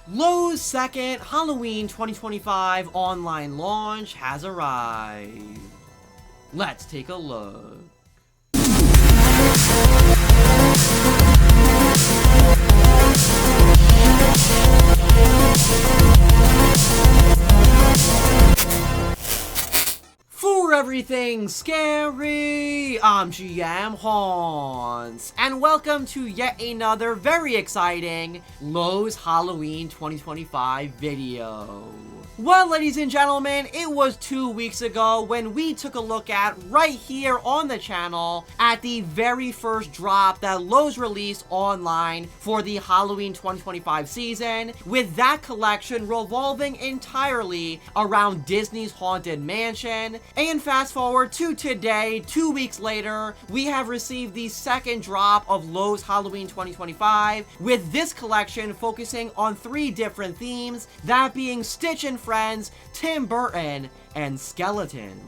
Lowe's second Halloween 2025 online launch has arrived. Let's take a look. For everything scary, I'm GMHaunts, and welcome to yet another very exciting Lowe's Halloween 2025 video. Well, ladies and gentlemen, it was 2 weeks ago when we took a look at, right here on the channel, at the very first drop that Lowe's released online for the Halloween 2025 season, with that collection revolving entirely around Disney's Haunted Mansion. And fast forward to today, 2 weeks later, we have received the second drop of Lowe's Halloween 2025, with this collection focusing on 3 different themes, that being Stitch and Friends, Tim Burton, and skeletons.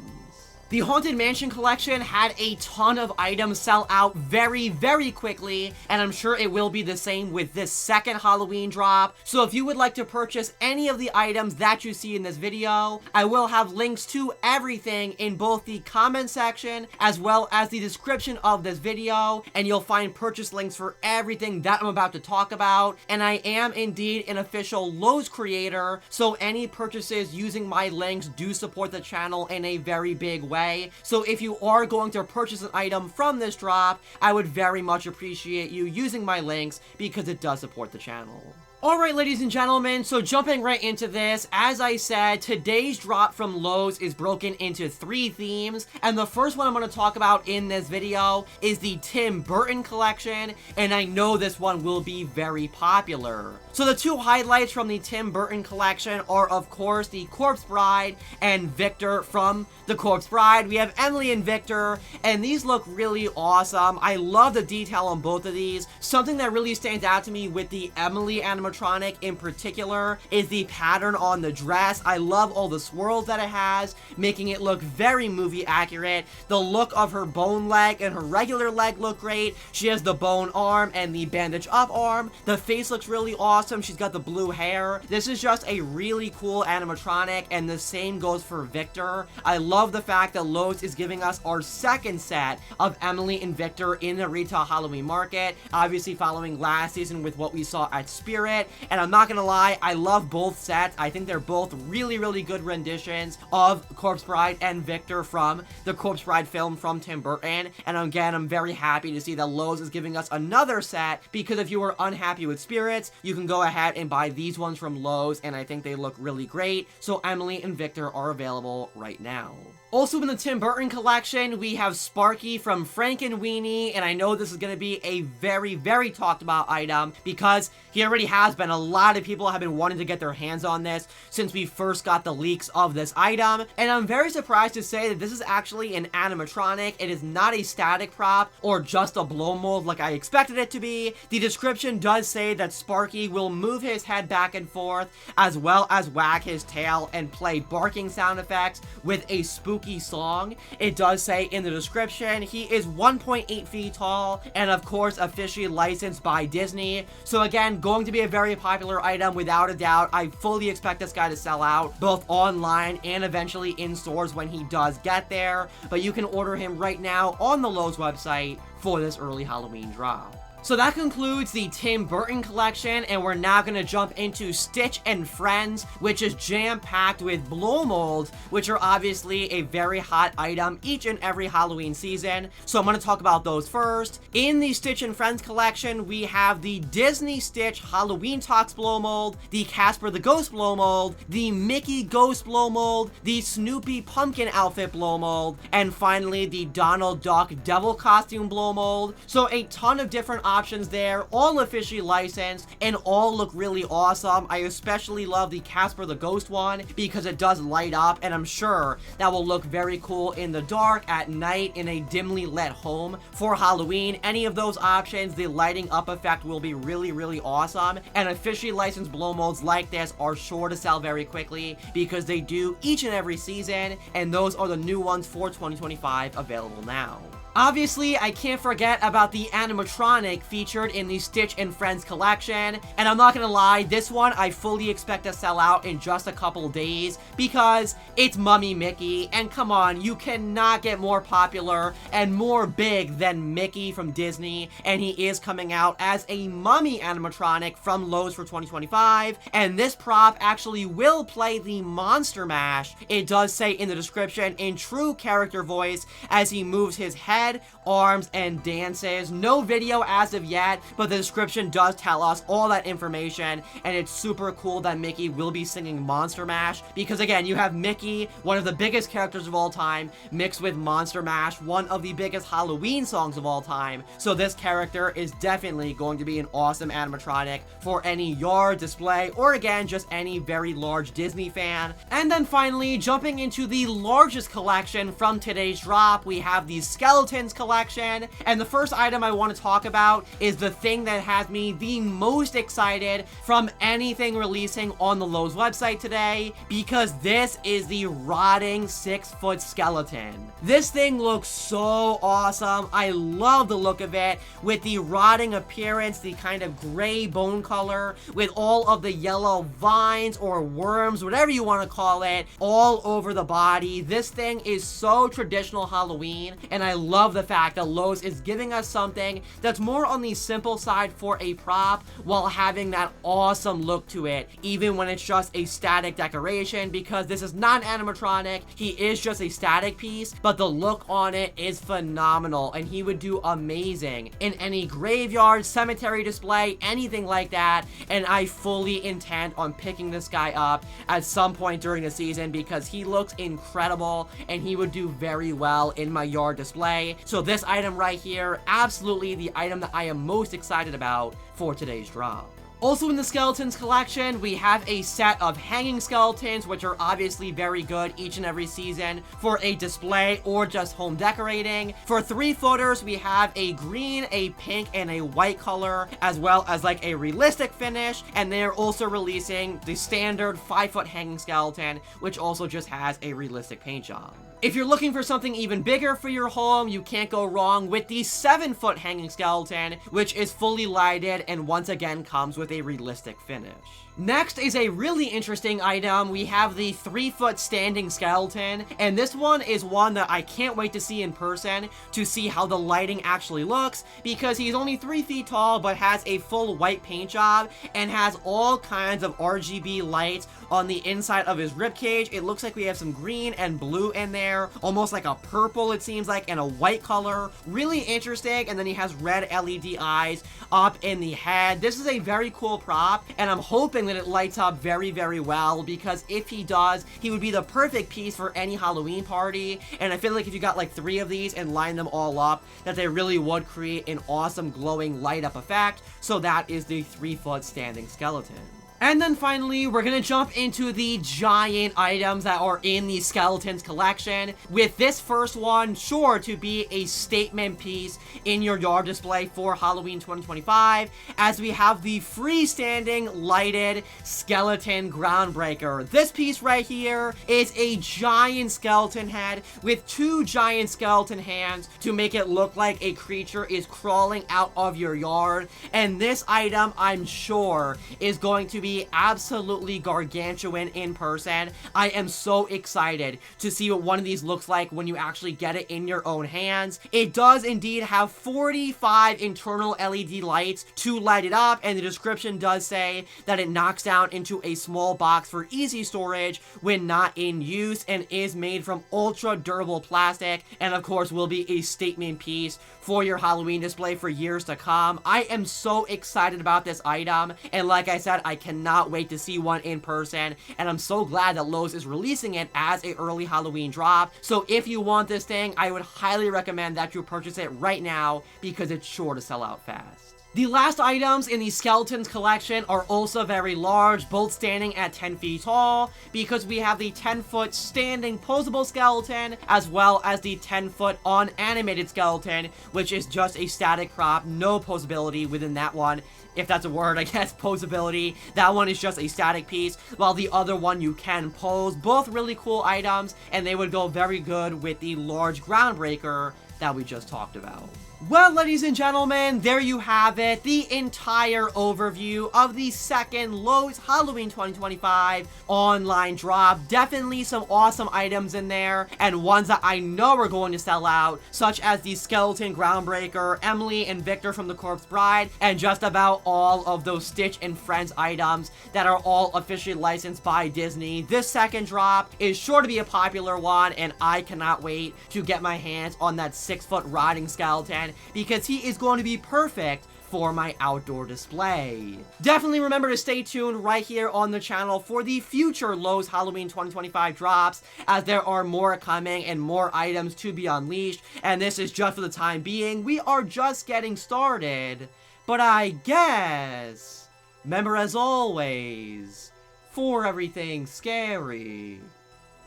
The Haunted Mansion collection had a ton of items sell out very quickly, and I'm sure it will be the same with this second Halloween drop. So if you would like to purchase any of the items that you see in this video, I will have links to everything in both the comment section as well as the description of this video, and you'll find purchase links for everything that I'm about to talk about. And I am indeed an official Lowe's creator, so any purchases using my links do support the channel in a very big way. So if you are going to purchase an item from this drop, I would very much appreciate you using my links because it does support the channel. Alright, ladies and gentlemen, so jumping right into this, as I said, today's drop from Lowe's is broken into 3 themes, and the first one I'm going to talk about in this video is the Tim Burton collection, and I know this one will be very popular. So the 2 highlights from the Tim Burton collection are, of course, the Corpse Bride and Victor from the Corpse Bride. We have Emily and Victor, and these look really awesome. I love the detail on both of these. Something that really stands out to me with the Emily animatronic in particular is the pattern on the dress. I love all the swirls that it has, making it look very movie accurate. The look of her bone leg and her regular leg look great. She has the bone arm and the bandage up arm. The face looks really awesome. She's got the blue hair. This is just a really cool animatronic, and the same goes for Victor. I love the fact that Lowe's is giving us our second set of Emily and Victor in the retail Halloween market, obviously following last season with what we saw at Spirit. And I'm not gonna lie, I love both sets. I think they're both really good renditions of Corpse Bride and Victor from the Corpse Bride film from Tim Burton. And again, I'm very happy to see that Lowe's is giving us another set, because if you were unhappy with Spirits, you can go ahead and buy these ones from Lowe's, and I think they look really great. So Emily and Victor are available right now. Also in the Tim Burton collection, we have Sparky from Frankenweenie, and I know this is going to be a very talked about item because he already has been. A lot of people have been wanting to get their hands on this since we first got the leaks of this item, and I'm very surprised to say that this is actually an animatronic. It is not a static prop or just a blow mold like I expected it to be. The description does say that Sparky will move his head back and forth as well as wag his tail and play barking sound effects with a spooky song. It does say in the description he is 1.8 feet tall and of course officially licensed by Disney. So again, going to be a very popular item without a doubt. I fully expect this guy to sell out both online and eventually in stores when he does get there. But you can order him right now on the Lowe's website for this early Halloween drop. So that concludes the Tim Burton collection, and we're now going to jump into Stitch and Friends, which is jam-packed with blow molds, which are obviously a very hot item each and every Halloween season. So I'm going to talk about those first. In the Stitch and Friends collection, we have the Disney Stitch Halloween Talks blow mold, the Casper the Ghost blow mold, the Mickey Ghost blow mold, the Snoopy Pumpkin Outfit blow mold, and finally the Donald Duck Devil Costume blow mold. So a ton of different options there, all officially licensed, and all look really awesome. I especially love the Casper the Ghost one because it does light up, and I'm sure that will look very cool in the dark, at night, in a dimly lit home for Halloween. Any of those options, the lighting up effect will be really awesome, and officially licensed blow molds like this are sure to sell very quickly because they do each and every season, and those are the new ones for 2025 available now. Obviously, I can't forget about the animatronic featured in the Stitch and Friends collection, and I'm not gonna lie, this one I fully expect to sell out in just a couple days because it's Mummy Mickey, and come on, you cannot get more popular and more big than Mickey from Disney, and he is coming out as a Mummy animatronic from Lowe's for 2025, and this prop actually will play the Monster Mash. It does say in the description in true character voice as he moves his head, arms, and dances. No video as of yet, but the description does tell us all that information, and it's super cool that Mickey will be singing Monster Mash, because again, you have Mickey, one of the biggest characters of all time, mixed with Monster Mash, one of the biggest Halloween songs of all time, so this character is definitely going to be an awesome animatronic for any yard, display, or again, just any very large Disney fan. And then finally, jumping into the largest collection from today's drop, we have the Skeleton collection, and the first item I want to talk about is the thing that has me the most excited from anything releasing on the Lowe's website today, because this is the rotting 6-foot skeleton. This thing looks so awesome. I love the look of it with the rotting appearance, the kind of gray bone color with all of the yellow vines or worms, whatever you want to call it, all over the body. This thing is so traditional Halloween, and I love the fact that Lowe's is giving us something that's more on the simple side for a prop while having that awesome look to it, even when it's just a static decoration, because this is not an animatronic, he is just a static piece, but the look on it is phenomenal, and he would do amazing in any graveyard, cemetery display, anything like that, and I fully intend on picking this guy up at some point during the season because he looks incredible, and he would do very well in my yard display. So this item right here, absolutely the item that I am most excited about for today's drop. Also in the Skeletons collection, we have a set of hanging skeletons, which are obviously very good each and every season for a display or just home decorating. For 3-footers, we have a green, a pink, and a white color, as well as like a realistic finish, and they're also releasing the standard 5-foot hanging skeleton, which also just has a realistic paint job. If you're looking for something even bigger for your home, you can't go wrong with the 7-foot hanging skeleton, which is fully lighted and once again comes with a realistic finish. Next is a really interesting item. We have the 3-foot standing skeleton, and this one is one that I can't wait to see in person to see how the lighting actually looks, because he's only 3 feet tall but has a full white paint job and has all kinds of RGB lights on the inside of his ribcage. It looks like we have some green and blue in there, almost like a purple it seems like, and a white color. Really interesting, and then he has red LED eyes up in the head. This is a very cool prop, and I'm hoping that it lights up very, very well, because if he does, he would be the perfect piece for any Halloween party, and I feel like if you got like 3 of these and line them all up, that they really would create an awesome glowing light up effect. So that is the 3-foot standing skeleton. And then finally, we're gonna jump into the giant items that are in the Skeletons collection, with this first one sure to be a statement piece in your yard display for Halloween 2025, as we have the freestanding lighted skeleton groundbreaker. This piece right here is a giant skeleton head with 2 giant skeleton hands to make it look like a creature is crawling out of your yard, and this item I'm sure is going to be absolutely gargantuan in person. I am so excited to see what one of these looks like when you actually get it in your own hands. It does indeed have 45 internal LED lights to light it up, and the description does say that it knocks down into a small box for easy storage when not in use, and is made from ultra durable plastic, and of course will be a statement piece for your Halloween display for years to come. I am so excited about this item, and like I said, I cannot wait to see one in person, and I'm so glad that Lowe's is releasing it as a early Halloween drop. So if you want this thing, I would highly recommend that you purchase it right now, because it's sure to sell out fast. The last items in the Skeletons collection are also very large, both standing at 10 feet tall, because we have the 10-foot standing posable skeleton, as well as the 10-foot unanimated skeleton, which is just a static prop, no posability within that one. If that's a word, I guess, posability. That one is just a static piece, while the other one you can pose. Both really cool items, and they would go very good with the large groundbreaker that we just talked about. Well, ladies and gentlemen, there you have it, the entire overview of the second Lowe's Halloween 2025 online drop. Definitely some awesome items in there, and ones that I know are going to sell out, such as the Skeleton Groundbreaker, Emily and Victor from The Corpse Bride, and just about all of those Stitch and Friends items that are all officially licensed by Disney. This second drop is sure to be a popular one, and I cannot wait to get my hands on that 6-foot rotting skeleton, because he is going to be perfect for my outdoor display. Definitely remember to stay tuned right here on the channel for the future Lowe's Halloween 2025 drops, as there are more coming and more items to be unleashed, and this is just for the time being. We are just getting started, but I guess, remember as always, for everything scary,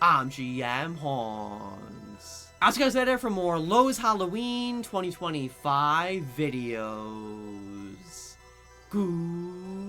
I'm GMHaunts. I'll see you guys later for more Lowe's Halloween 2025 videos. Goodbye.